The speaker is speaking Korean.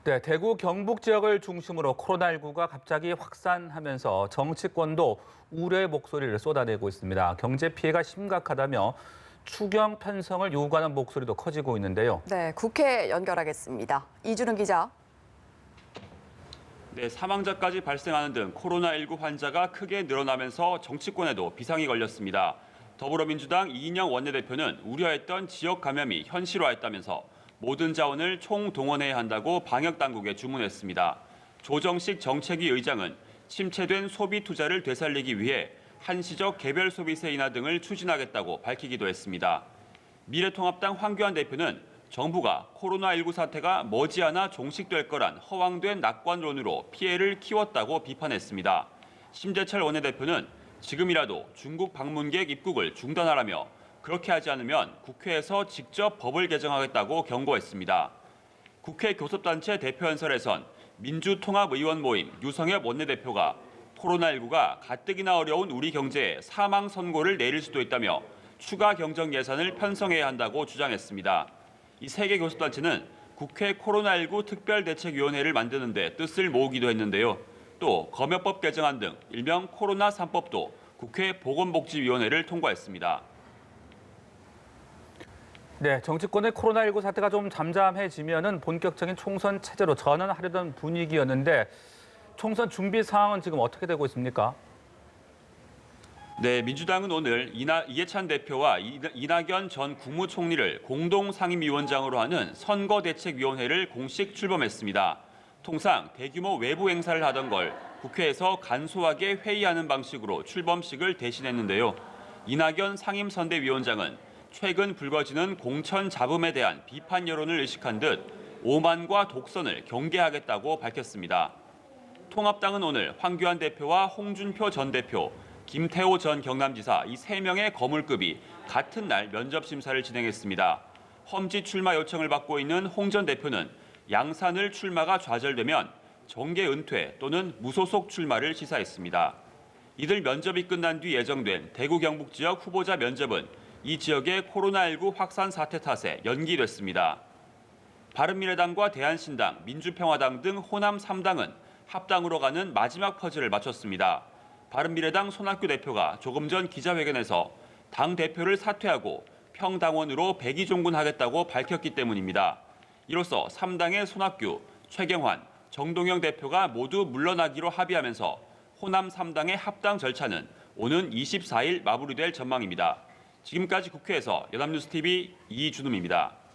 네, 대구 경북 지역을 중심으로 코로나19가 갑자기 확산하면서 정치권도 우려의 목소리를 쏟아내고 있습니다. 경제 피해가 심각하다며 추경 편성을 요구하는 목소리도 커지고 있는데요. 네, 국회 연결하겠습니다. 이준은 기자. 네, 사망자까지 발생하는 등 코로나19 환자가 크게 늘어나면서 정치권에도 비상이 걸렸습니다. 더불어민주당 이인영 원내대표는 우려했던 지역 감염이 현실화했다면서 모든 자원을 총동원해야 한다고 방역당국에 주문했습니다. 조정식 정책위 의장은 침체된 소비 투자를 되살리기 위해 한시적 개별 소비세 인하 등을 추진하겠다고 밝히기도 했습니다. 미래통합당 황교안 대표는 정부가 코로나19 사태가 머지않아 종식될 거란 허황된 낙관론으로 피해를 키웠다고 비판했습니다. 심재철 원내대표는 지금이라도 중국 방문객 입국을 중단하라며 그렇게 하지 않으면 국회에서 직접 법을 개정하겠다고 경고했습니다. 국회 교섭단체 대표연설에선 민주통합의원 모임 유성엽 원내대표가 코로나19가 가뜩이나 어려운 우리 경제에 사망 선고를 내릴 수도 있다며 추가 경정 예산을 편성해야 한다고 주장했습니다. 이 세 개 교섭단체는 국회 코로나19 특별대책위원회를 만드는 데 뜻을 모으기도 했는데요. 또 검역법 개정안 등 일명 코로나 3법도 국회 보건복지위원회를 통과했습니다. 네, 정치권의 코로나19 사태가 좀 잠잠해지면은 본격적인 총선 체제로 전환하려던 분위기였는데 총선 준비 상황은 지금 어떻게 되고 있습니까? 네, 민주당은 오늘 이해찬 대표와 이낙연 전 국무총리를 공동상임위원장으로 하는 선거대책위원회를 공식 출범했습니다. 통상 대규모 외부 행사를 하던 걸 국회에서 간소하게 회의하는 방식으로 출범식을 대신했는데요. 이낙연 상임선대위원장은 최근 불거지는 공천 잡음에 대한 비판 여론을 의식한 듯 오만과 독선을 경계하겠다고 밝혔습니다. 통합당은 오늘 황교안 대표와 홍준표 전 대표, 김태호 전 경남지사 이 3명의 거물급이 같은 날 면접 심사를 진행했습니다. 험지 출마 요청을 받고 있는 홍 전 대표는 양산을 출마가 좌절되면 정계 은퇴 또는 무소속 출마를 시사했습니다. 이들 면접이 끝난 뒤 예정된 대구 경북 지역 후보자 면접은 이 지역의 코로나19 확산 사태 탓에 연기됐습니다. 바른미래당과 대한신당, 민주평화당 등 호남 3당은 합당으로 가는 마지막 퍼즐을 맞췄습니다. 바른미래당 손학규 대표가 조금 전 기자회견에서 당 대표를 사퇴하고 평당원으로 백의종군하겠다고 밝혔기 때문입니다. 이로써 3당의 손학규, 최경환, 정동영 대표가 모두 물러나기로 합의하면서 호남 3당의 합당 절차는 오는 24일 마무리될 전망입니다. 지금까지 국회에서 연합뉴스TV 이준음입니다.